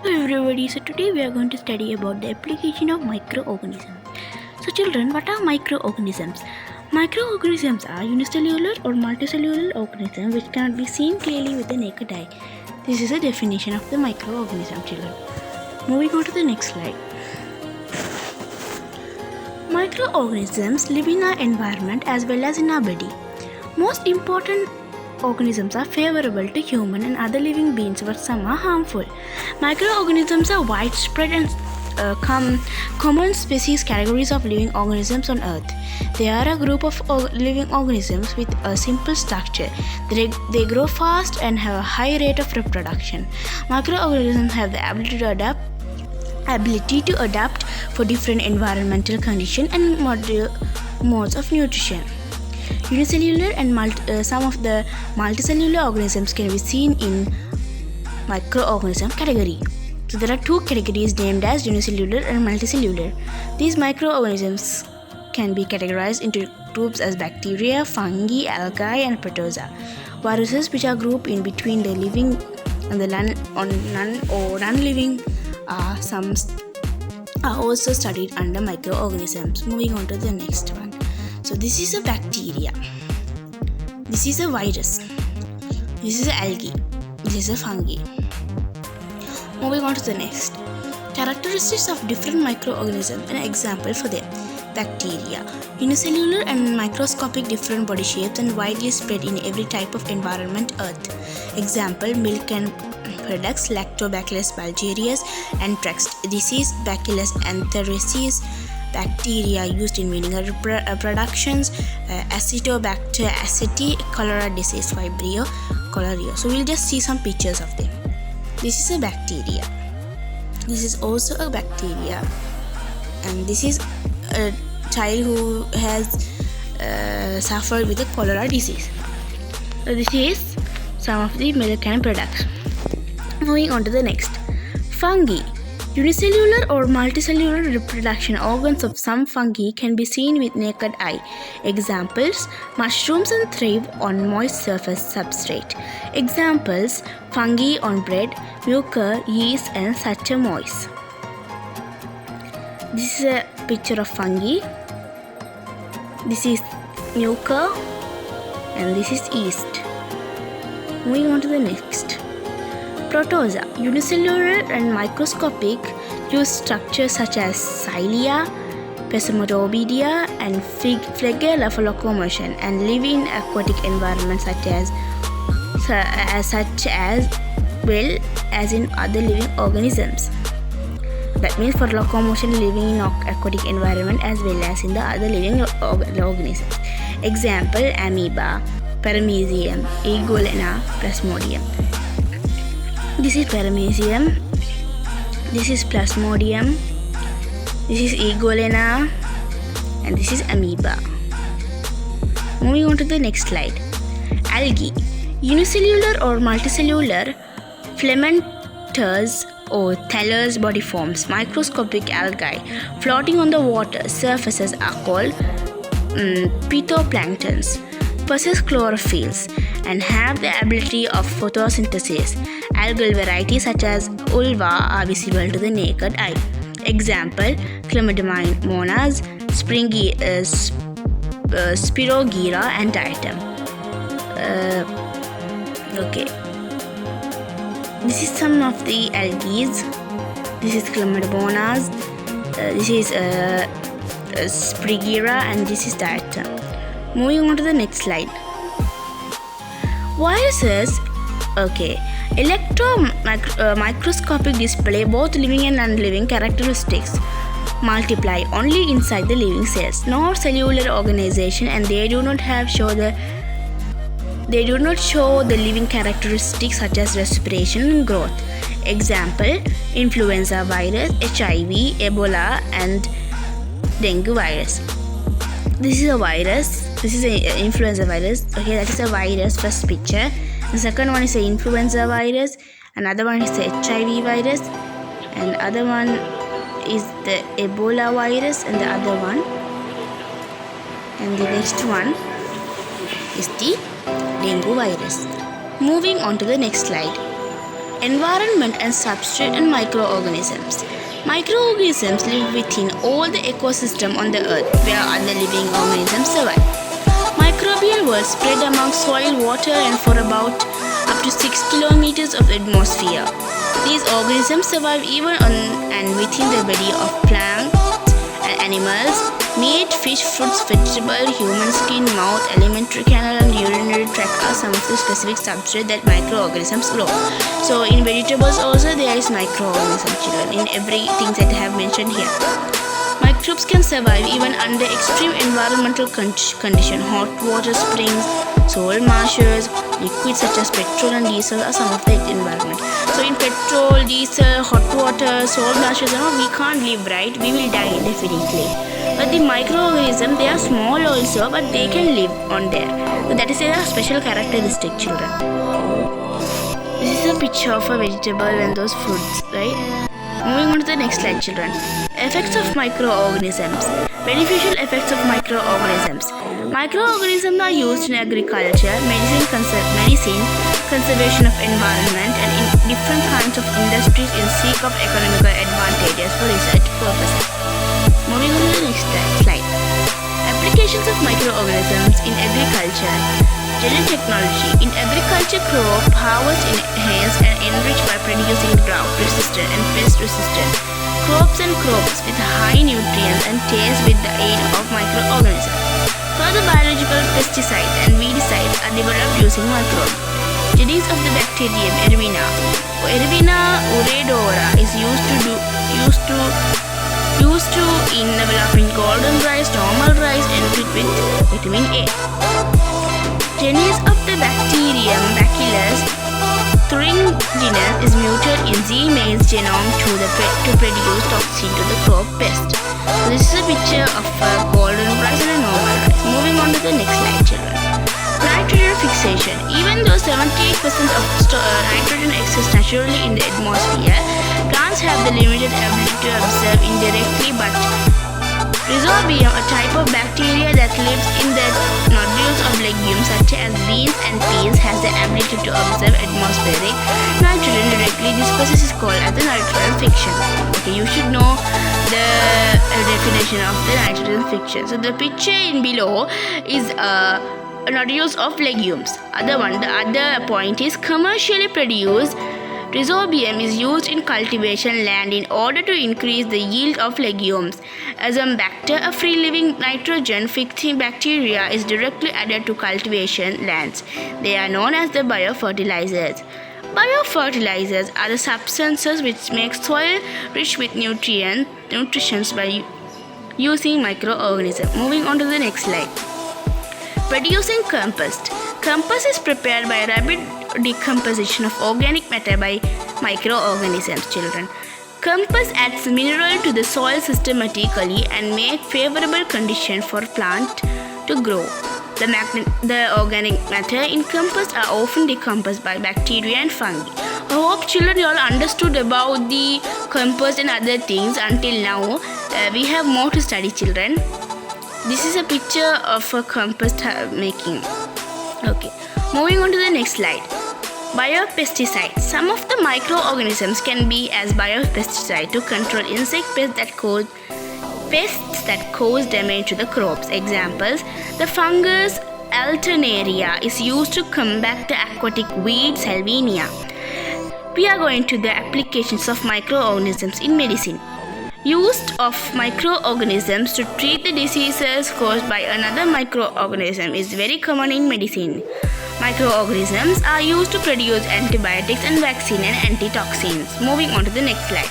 Hello everybody, so today we are going to study about the application of microorganisms. So children, what are microorganisms? Microorganisms are unicellular or multicellular organisms which cannot be seen clearly with the naked eye. This is a definition of the microorganism, children. Moving on to the next slide. Microorganisms live in our environment as well as in our body. Most important organisms are favorable to human and other living beings, but some are harmful. Microorganisms are widespread and common species categories of living organisms on Earth. They are a group of living organisms with a simple structure. They grow fast and have a high rate of reproduction. Microorganisms have the ability to adapt for different environmental conditions and modes of nutrition. Unicellular and some of the multicellular organisms can be seen in microorganism category. So there are two categories named as unicellular and multicellular. These microorganisms can be categorized into groups as bacteria, fungi, algae, and protozoa. Viruses, which are grouped in between the living and the non-living, are also studied under microorganisms. Moving on to the next one. So this is a bacteria. This is a virus. This is an algae. This is a fungi. Moving on to the next. Characteristics of different microorganisms. An example for them. Bacteria. Unicellular and microscopic, different body shapes and widely spread in every type of environment Earth. Example, milk and products, Lactobacillus bulgarius, anthrax disease, Bacillus anthracis, bacteria used in vinegar productions, Acetobacter aceti, cholera disease, Vibrio cholerae. So we'll just see some pictures of them. This is a bacteria. This is also a bacteria, and this is a child who has suffered with a cholera disease. So this is some of the milk and products. Moving on to the next. Fungi. Unicellular or multicellular reproduction organs of some fungi can be seen with naked eye. Examples, mushrooms and thrive on moist surface substrate. Examples, fungi on bread, mucor, yeast and Saccharomyces. This is a picture of fungi. This is mucor and this is yeast. Moving on to the next. Protozoa. Unicellular and microscopic, use structures such as cilia, Plasmodidia and flagella for locomotion and live in aquatic environments such as well as in other living organisms. That means for locomotion living in aquatic environment as well as in the other living organisms. Example, amoeba, paramecium, Egolena, Plasmodium. This is paramecium, this is Plasmodium, this is Egolena, and this is amoeba. Moving on to the next slide. Algae. Unicellular or multicellular filamentous or thallus body forms, microscopic algae floating on the water surfaces are called phytoplanktons. Possess chlorophylls and have the ability of photosynthesis. Algal varieties such as ulva are visible to the naked eye. Example, Chlamydomonas, Spirogyra and Diatom. Okay. This is some of the algae. This is Chlamydomonas, this is Spirogyra and this is Diatom. Moving on to the next slide. Viruses. Okay. Microscopic display both living and non-living characteristics. Multiply only inside the living cells. Not cellular organization, and they do not show the living characteristics such as respiration and growth. Example, influenza virus, HIV, Ebola, and dengue virus. This is a virus. This is an influenza virus. Okay, that is a virus, first picture. The second one is the influenza virus. Another one is the HIV virus. And the other one is the Ebola virus. And the other one. And the next one is the dengue virus. Moving on to the next slide. Environment and substrate and microorganisms. Microorganisms live within all the ecosystem on the earth where other living organisms survive. Microbial world spread among soil, water and for about up to 6 kilometers of atmosphere. These organisms survive even on and within the body of plants and animals. Meat, fish, fruits, vegetable, human skin, mouth, alimentary canal and urinary tract are some of the specific substrate that microorganisms grow. So in vegetables also there is microorganism, children, in everything that I have mentioned here. Microbes can survive even under extreme environmental conditions. Hot water springs, salt marshes, liquids such as petrol and diesel are some of the environment. So in petrol, diesel, hot water, salt marshes, we can't live, right? We will die definitely. But the microorganisms, they are small also, but they can live on there. So that is a special characteristic, children. This is a picture of a vegetable and those fruits, right? Moving on to the next slide, children. Effects of microorganisms. Beneficial effects of microorganisms. Microorganisms are used in agriculture, medicine, conservation of environment, and in different kinds of industries in seek of economical advantages for research purposes. Moving on to the next slide. Applications of microorganisms in agriculture. Genetic technology. In agriculture, crop harvest enhanced and enriched by producing drought-resistant and pest-resistant crops and crops with high nutrients and taste with the aid of microorganisms. Further, biological pesticides and weedicides are developed using microbes. Genetics of the bacterium Erwina. Erwina uredora is used to in developing golden rice, normal rice, enriched with vitamin A. Genus of the bacterium Bacillus thuringiensis is muted in Z male's genome to produce toxin to the crop pest. So this is a picture of a golden rice and a normal rice. Moving on to the next slide, children. Nitrogen fixation. Even though 78% of nitrogen exists naturally in the atmosphere, plants have the limited ability to absorb indirectly, but Rhizobium, a type of bacteria that lives in the nodules of legumes such as beans and peas, has the ability to absorb atmospheric nitrogen directly. This process is called as the nitrogen fiction. Okay, you should know the definition of the nitrogen fiction. So the picture in below is nodules of legumes. The other point is commercially produced. Rhizobium is used in cultivation land in order to increase the yield of legumes. Azombacter, a free-living nitrogen-fixing bacteria, is directly added to cultivation lands. They are known as the biofertilizers. Biofertilizers are the substances which make soil rich with nutrients by using microorganisms. Moving on to the next slide. Producing compost. Compost is prepared by rapid decomposition of organic matter by microorganisms, children. Compost adds mineral to the soil systematically and make favorable conditions for plant to grow. The organic matter in compost are often decomposed by bacteria and fungi. I hope, children, you all understood about the compost and other things until now. We have more to study, children. This is a picture of a compost making. Okay, moving on to the next slide. Biopesticides. Some of the microorganisms can be as biopesticide to control insect pests that cause damage to the crops. Examples: the fungus Alternaria is used to combat the aquatic weed Salvinia. We are going to the applications of microorganisms in medicine. Use of microorganisms to treat the diseases caused by another microorganism is very common in medicine. Microorganisms are used to produce antibiotics and vaccine and antitoxins. Moving on to the next slide.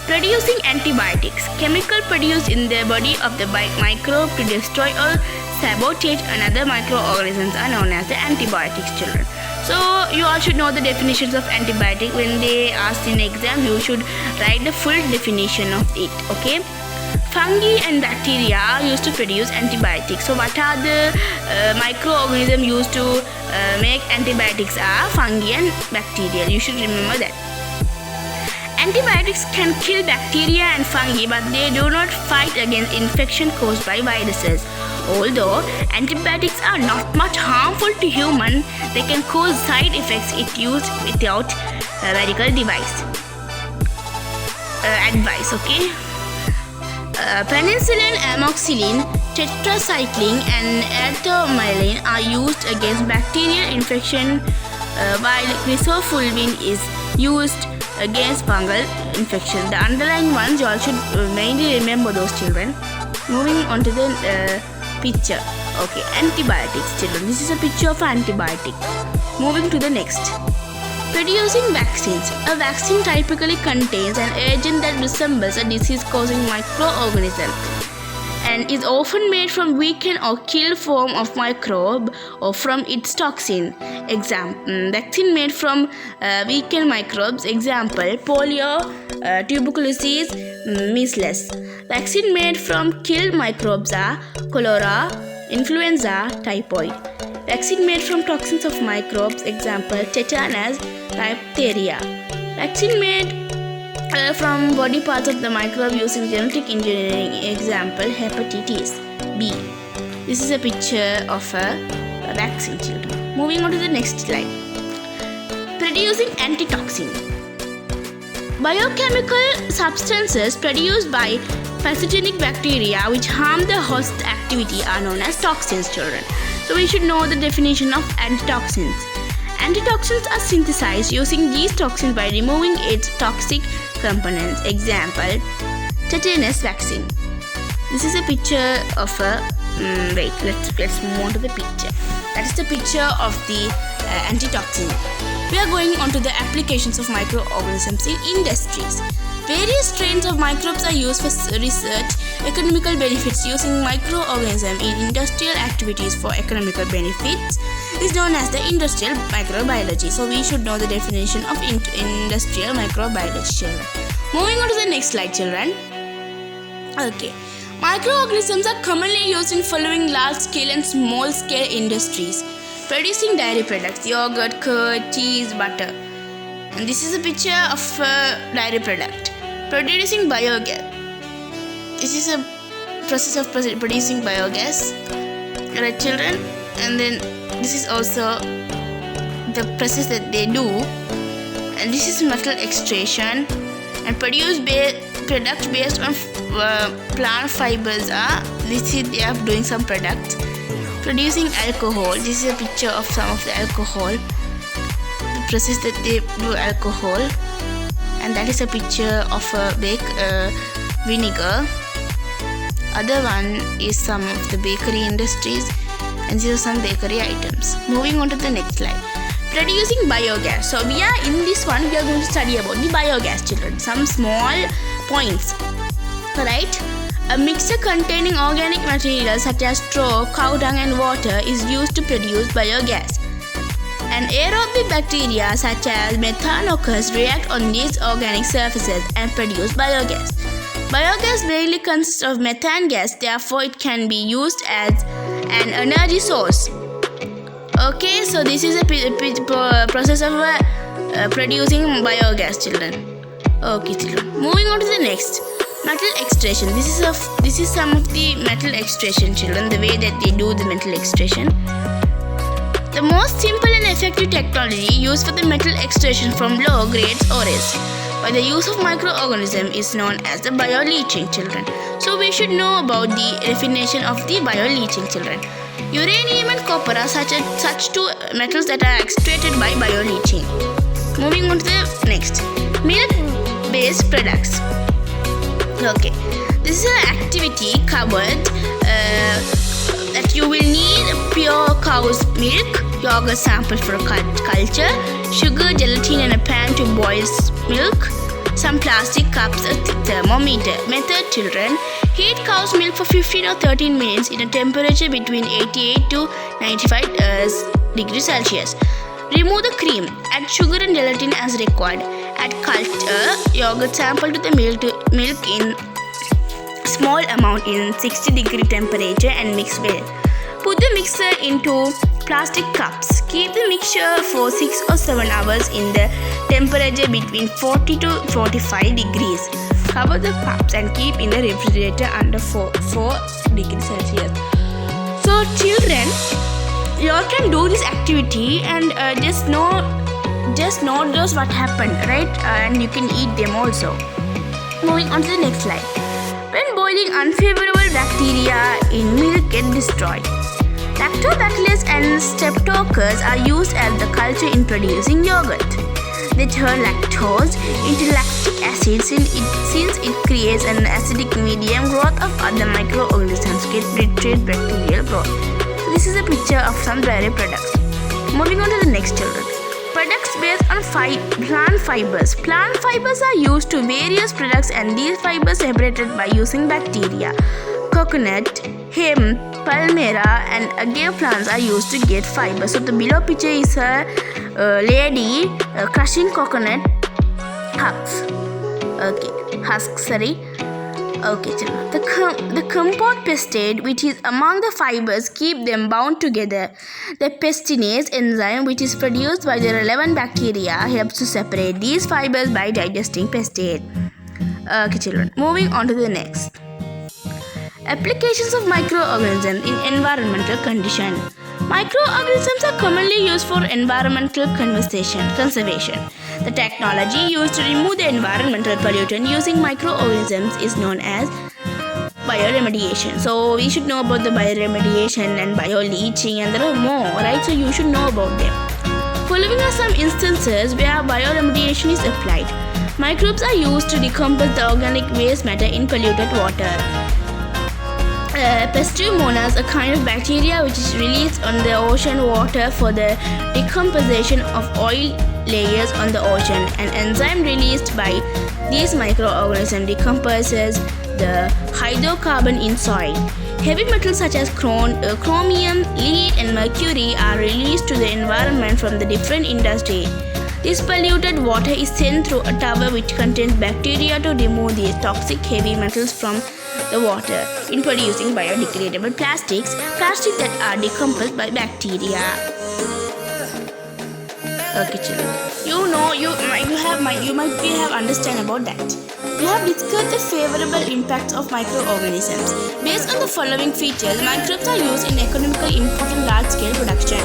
Producing antibiotics. Chemical produced in the body of the microbe to destroy or sabotage another microorganisms are known as the antibiotics, children. So you all should know the definitions of antibiotic. When they ask in exam, you should write the full definition of it. Okay. Fungi and bacteria are used to produce antibiotics. So what are the microorganisms used to make antibiotics are fungi and bacteria. You should remember that. Antibiotics can kill bacteria and fungi, but they do not fight against infection caused by viruses. Although antibiotics are not much harmful to humans, they can cause side effects if used without medical device. Advice, okay? Penicillin, amoxicillin, tetracycline, and erythromycin are used against bacterial infection, while crisofulvin is used against fungal infection. The underlying ones you all should mainly remember those, children. Moving on to the picture. Okay, antibiotics, children. This is a picture of antibiotic. Moving to the next. Producing vaccines. A vaccine typically contains an agent that resembles a disease-causing microorganism and is often made from weakened or killed form of microbe or from its toxin. Vaccine made from weakened microbes. Example: polio, tuberculosis, measles. Vaccine made from killed microbes are cholera, influenza, typhoid. Vaccine made from toxins of microbes. Example: tetanus, diphtheria. Vaccine made from body parts of the microbe using genetic engineering. Example: hepatitis B. This is a picture of a vaccine, children. Moving on to the next slide. Producing antitoxin. Biochemical substances produced by pathogenic bacteria which harm the host activity are known as toxins, children. So we should know the definition of antitoxins. Antitoxins are synthesized using these toxins by removing its toxic components. Example: tetanus vaccine. This is a picture of a let's move on to the picture. That is the picture of the antitoxin. We are going on to the applications of microorganisms in industries. Various strains of microbes are used for research, economical benefits. Using microorganisms in industrial activities for economical benefits is known as the industrial microbiology. So we should know the definition of industrial microbiology, children. Moving on to the next slide, children. Okay. Microorganisms are commonly used in following large-scale and small-scale industries, producing dairy products: yogurt, curd, cheese, butter. And this is a picture of a dairy product. Producing biogas. This is a process of producing biogas. Right, children? And then this is also the process that they do. And this is metal extraction. And produce products based on plant fibers. They are doing some products. Producing alcohol. This is a picture of some of the alcohol. The process that they do alcohol. And that is a picture of a vinegar. Other one is some of the bakery industries, and these are some bakery items. Moving on to the next slide. Producing biogas. So we are in this one, we are going to study about the biogas, children. Some small points. Alright. A mixture containing organic materials such as straw, cow dung and water is used to produce biogas. And aerobic bacteria such as methanococcus react on these organic surfaces and produce biogas. Biogas mainly consists of methane gas, therefore it can be used as an energy source. Okay, so this is a process of producing biogas, children. Okay, children. Moving on to the next. Metal extraction. This is some of the metal extraction, children. The way that they do the metal extraction. The most simple and effective technology used for the metal extraction from low grades ores by the use of microorganisms is known as the bioleaching, children. So we should know about the definition of the bioleaching, children. Uranium and copper are such two metals that are extracted by bioleaching. Moving on to the next. Milk-based products. Okay, this is an activity covered that you will need pure cow's milk, yogurt sample for culture, sugar, gelatin and a pan to boil milk, some plastic cups, a thermometer. Method, children. Heat cow's milk for 15 or 13 minutes in a temperature between 88 to 95 degrees Celsius. Remove the cream. Add sugar and gelatin as required. Add culture yogurt sample to the milk in small amount in 60-degree temperature and mix well. Put the mixture into plastic cups. Keep the mixture for 6 or 7 hours in the temperature between 40 to 45 degrees. Cover the cups and keep in the refrigerator under 4 degrees Celsius. So children, you all can do this activity and just know just knows what happened, right? And you can eat them also. Moving on to the next slide. When boiling, unfavorable bacteria in milk get destroyed. Lactobacillus and streptococcus are used as the culture in producing yogurt. They turn lactose into lactic acid since it creates an acidic medium. Growth of other microorganisms get restrict bacterial growth. So this is a picture of some dairy products. Moving on to the next children. Products based on plant fibers. Plant fibers are used to various products, and these fibers separated by using bacteria. Coconut, hemp, palmera and agave plants are used to get fiber. So the below picture is a lady crushing coconut husks. Okay, children. The compound pestade, which is among the fibers, keep them bound together. The pestinase enzyme, which is produced by the relevant bacteria, helps to separate these fibers by digesting pestade. Okay, children. Moving on to the next. Applications of microorganisms in environmental conditions. Microorganisms are commonly used for environmental conservation. The technology used to remove the environmental pollutant using microorganisms is known as bioremediation. So we should know about the bioremediation and bioleaching, and there are more, right? So you should know about them. Following are some instances where bioremediation is applied. Microbes are used to decompose the organic waste matter in polluted water. Pseudomonas, a kind of bacteria which is released on the ocean water for the decomposition of oil layers on the ocean. An enzyme released by these microorganisms decomposes the hydrocarbon in soil. Heavy metals such as chromium, lead and mercury are released to the environment from the different industries. This polluted water is sent through a tower which contains bacteria to remove these toxic heavy metals from the water in producing biodegradable plastics that are decomposed by bacteria. Okay, children. You might have understand about that. We have discussed the favorable impacts of microorganisms. Based on the following features, microbes are used in economically important large-scale production.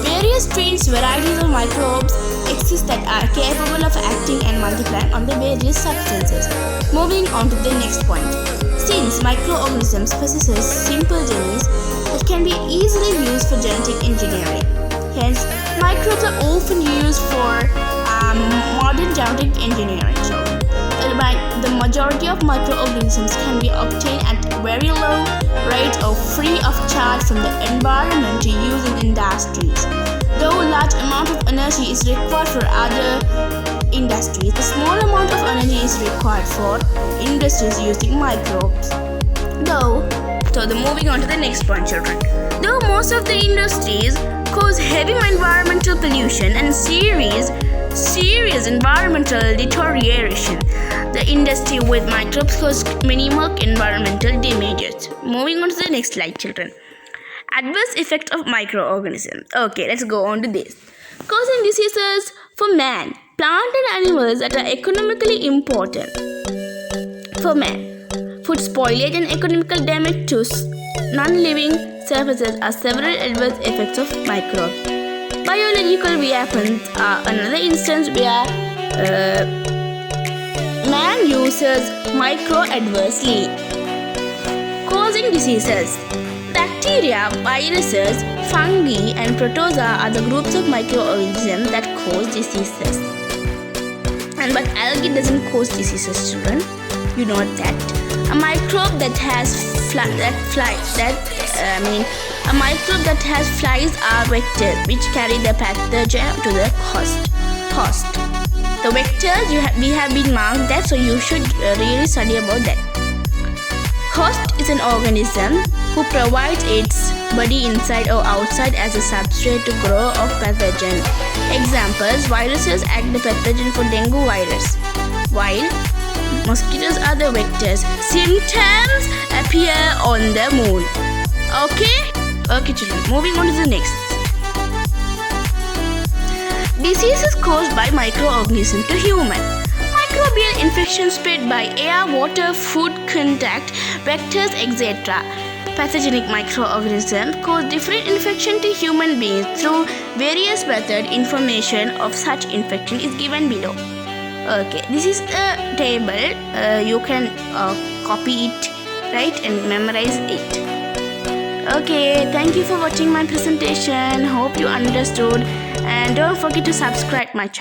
Various strains, varieties of microbes exist that are capable of acting and multiplying on the various substances. Moving on to the next point. Since microorganisms possess simple genes that can be easily used for genetic engineering, hence microbes are often used for modern genetic engineering. So, the majority of microorganisms can be obtained at very low rates or free of charge from the environment to use in industries. Though large amount of energy is required for other industries, a small amount of energy is required for industries using microbes. Moving on to the next point, children. Though most of the industries cause heavy environmental pollution and serious environmental deterioration, the industry with microbes cause minimal environmental damages. Moving on to the next slide, children. Adverse effects of microorganisms. Okay, let's go on to this. Causing diseases for man, plant and animals that are economically important for man. Food spoilage and economical damage to non-living surfaces are several adverse effects of microbes. Biological weapons are another instance where man uses micro adversely, causing diseases. Bacteria, viruses, fungi, and protozoa are the groups of microorganisms that cause diseases. But algae doesn't cause diseases, children. You know that. A microbe that has flies are vectors which carry the pathogen to the host. The vectors we have been marked that, so you should really study about that. Host is an organism who provides its body inside or outside as a substrate to grow of pathogen. Examples: viruses act the pathogen for dengue virus, while mosquitoes are the vectors. Symptoms appear on the moon. Okay, children. Moving on to the next. Diseases caused by microorganisms to human. Microbial infections spread by air, water, food contact, vectors, etc. pathogenic microorganisms cause different infection to human beings through various methods. Information of such infection is given below. Okay, this is a table. You can copy it, right, and memorize it. Okay, thank you for watching my presentation. Hope you understood, and don't forget to subscribe my channel.